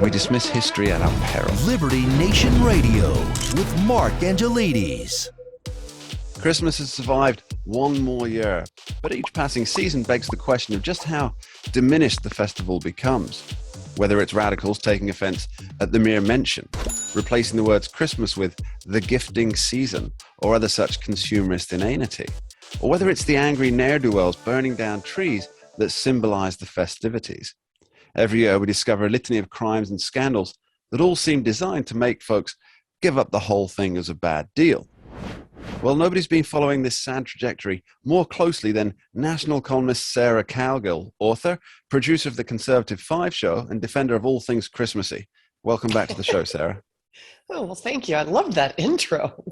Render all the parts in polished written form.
We dismiss history at our peril. Liberty Nation Radio with Mark Angelides. Christmas has survived one more year, but each passing season begs the question of just how diminished the festival becomes. Whether it's radicals taking offense at the mere mention, replacing the words Christmas with the gifting season or other such consumerist inanity, or whether it's the angry ne'er-do-wells burning down trees that symbolize the festivities. Every year we discover a litany of crimes and scandals that all seem designed to make folks give up the whole thing as a bad deal. Well, nobody's been following this sad trajectory more closely than national columnist Sarah Cowgill, author, producer of the Conservative 5 show, and defender of all things Christmassy. Welcome back to the show, Sarah. Oh, well, thank you. I love that intro.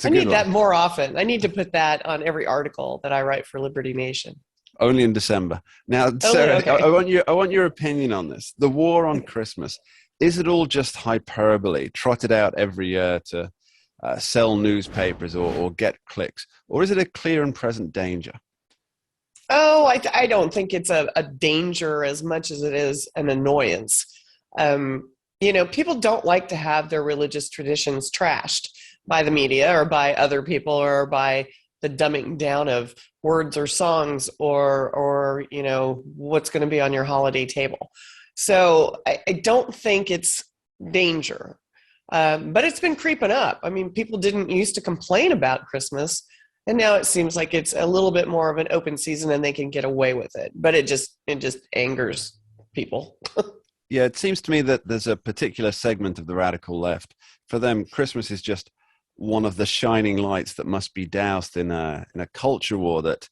I good need that one. more often. I need to put that on every article that I write for Liberty Nation. Only in December. Now, Sarah, okay. I want your opinion on this. The war on Christmas, is it all just hyperbole, trotted out every year to sell newspapers or get clicks? Or is it a clear and present danger? Oh, I don't think it's a danger as much as it is an annoyance. People don't like to have their religious traditions trashed by the media or by other people or by the dumbing down of words or songs or what's going to be on your holiday table. So I don't think it's danger, but it's been creeping up. I mean, people didn't used to complain about Christmas, and now it seems like it's a little bit more of an open season and they can get away with it. But it just angers people. Yeah, it seems to me that there's a particular segment of the radical left. For them, Christmas is just one of the shining lights that must be doused in a culture war that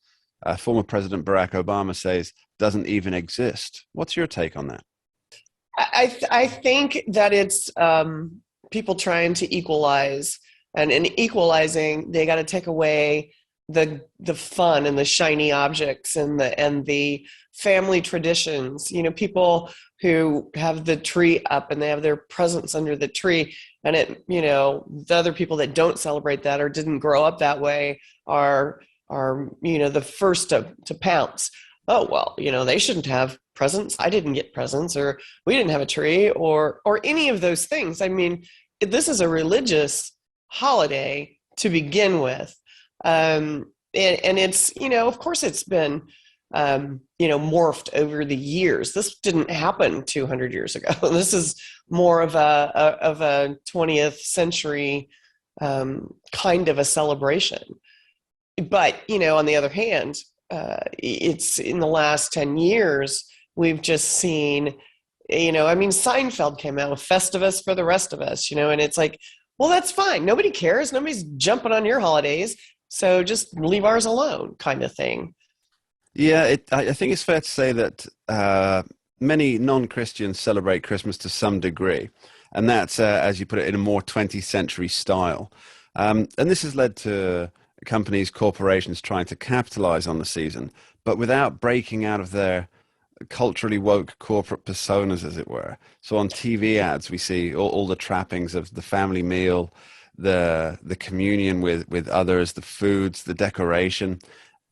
former President Barack Obama says doesn't even exist. What's your take on that? I think that it's people trying to equalize, and in equalizing, they got to take away the fun and the shiny objects and the family traditions. People who have the tree up and they have their presents under the tree, and the other people that don't celebrate that or didn't grow up that way are the first to pounce. Oh, well, they shouldn't have presents. I didn't get presents, or we didn't have a tree, or any of those things. I mean, this is a religious holiday to begin with. And it's, of course it's been, morphed over the years. This didn't happen 200 years ago. This is more of a 20th century kind of a celebration. But, on the other hand, it's in the last 10 years, we've just seen, Seinfeld came out with Festivus for the rest of us, and it's like, well, that's fine. Nobody cares. Nobody's jumping on your holidays. So just leave ours alone, kind of thing. Yeah, I think it's fair to say that many non-Christians celebrate Christmas to some degree. And that's, as you put it, in a more 20th century style. And this has led to companies, corporations trying to capitalize on the season, but without breaking out of their culturally woke corporate personas, as it were. So on TV ads, we see all the trappings of the family meal, the communion with others, the foods, the decoration,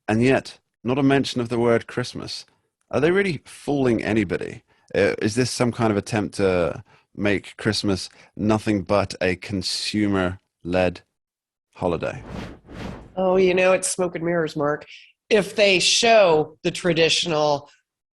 and yet not a mention of the word Christmas. Are they really fooling anybody? Is this some kind of attempt to make Christmas nothing but a consumer-led holiday? Oh, it's smoke and mirrors, Mark. If they show the traditional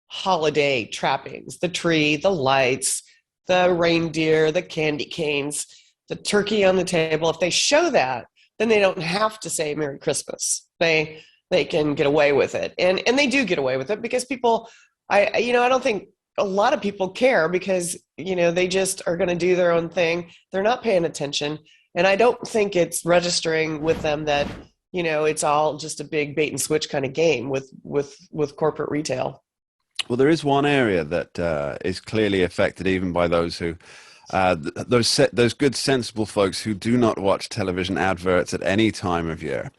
holiday trappings, the tree, the lights, the reindeer, the candy canes, the turkey on the table, if they show that, then they don't have to say Merry Christmas. They can get away with it. And they do get away with it because people, I don't think a lot of people care because, they just are going to do their own thing. They're not paying attention. And I don't think it's registering with them that, it's all just a big bait and switch kind of game with corporate retail. Well, there is one area that is clearly affected even by those who, those good, sensible folks who do not watch television adverts at any time of year.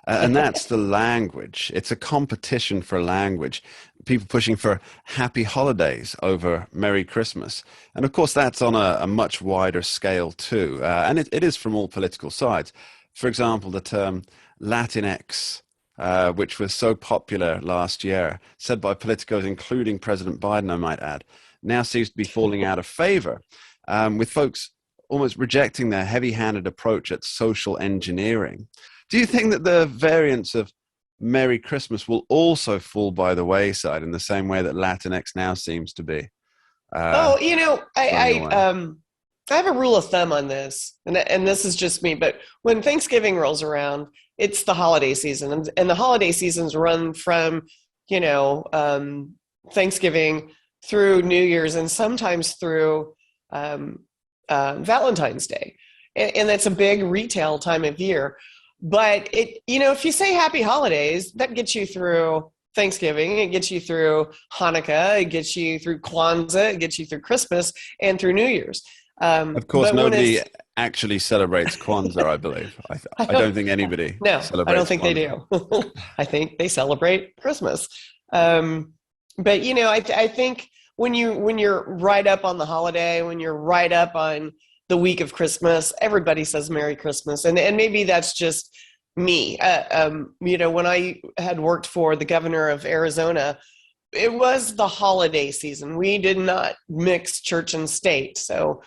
And that's the language. It's a competition for language. People pushing for happy holidays over Merry Christmas. And of course, that's on a much wider scale too. And it is from all political sides. For example, the term Latinx, which was so popular last year, said by politicos, including President Biden, I might add, now seems to be falling out of favor, with folks almost rejecting their heavy-handed approach at social engineering. Do you think that the variants of Merry Christmas will also fall by the wayside in the same way that Latinx now seems to be? I have a rule of thumb on this, and this is just me, but when Thanksgiving rolls around, it's the holiday season, and the holiday seasons run from, Thanksgiving through New Year's and sometimes through Valentine's Day. And that's a big retail time of year. But if you say happy holidays, that gets you through Thanksgiving, it gets you through Hanukkah, it gets you through Kwanzaa, it gets you through Christmas and through New Year's. Of course, nobody actually celebrates Kwanzaa, I believe. I don't think anybody celebrates I don't think Kwanzaa. they do. I think they celebrate Christmas. But I think when you're right up on the holiday, when you're right up on the week of Christmas, everybody says Merry Christmas. And maybe that's just me. When I had worked for the governor of Arizona, it was the holiday season. We did not mix church and state. So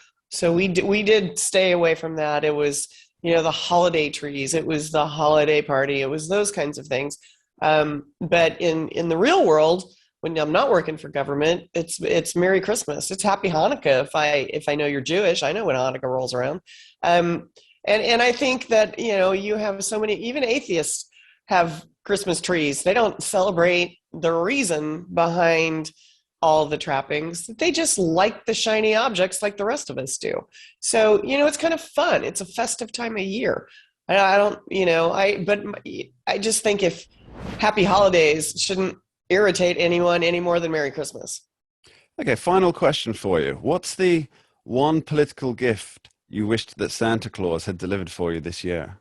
we did stay away from that. It was, the holiday trees. It was the holiday party. It was those kinds of things. But in the real world, when I'm not working for government, it's Merry Christmas. It's Happy Hanukkah. If I know you're Jewish, I know when Hanukkah rolls around. And I think that, you have so many, even atheists have Christmas trees. They don't celebrate the reason behind all the trappings. They just like the shiny objects like the rest of us do. So, it's kind of fun. It's a festive time of year. I just think if Happy Holidays shouldn't irritate anyone any more than Merry Christmas. Okay, final question for you. What's the one political gift you wished that Santa Claus had delivered for you this year?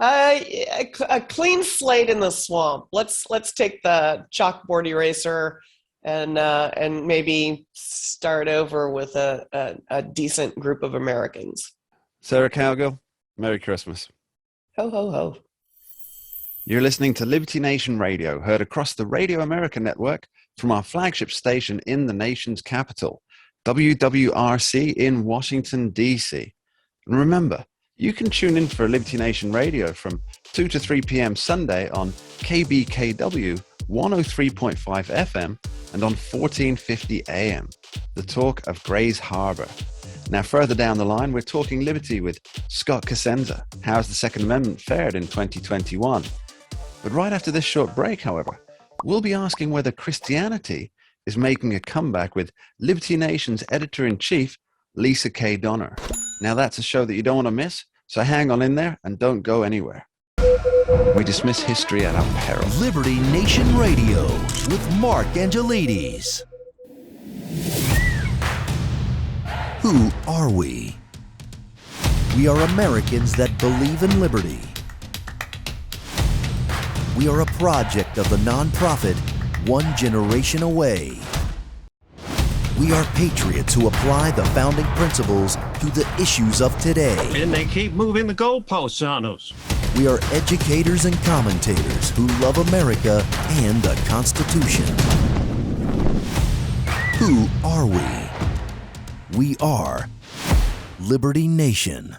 A clean slate in the swamp. Let's take the chalkboard eraser and maybe start over with a decent group of Americans. Sarah Cowgill, Merry Christmas. Ho, ho, ho. You're listening to Liberty Nation Radio, heard across the Radio America network from our flagship station in the nation's capital, WWRC in Washington, D.C. And remember, you can tune in for Liberty Nation Radio from 2 to 3 p.m. Sunday on KBKW 103.5 FM and on 1450 AM, the talk of Grays Harbor. Now, further down the line, we're talking liberty with Scott Cosenza. How's the Second Amendment fared in 2021? But right after this short break, however, we'll be asking whether Christianity is making a comeback with Liberty Nation's editor-in-chief, Lisa K. Donner. Now, that's a show that you don't want to miss, so hang on in there and don't go anywhere. We dismiss history at our peril. Liberty Nation Radio with Mark Angelides. Who are we? We are Americans that believe in liberty. We are a project of the nonprofit One Generation Away. We are patriots who apply the founding principles to the issues of today. And they keep moving the goalposts on us. We are educators and commentators who love America and the Constitution. Who are we? We are Liberty Nation.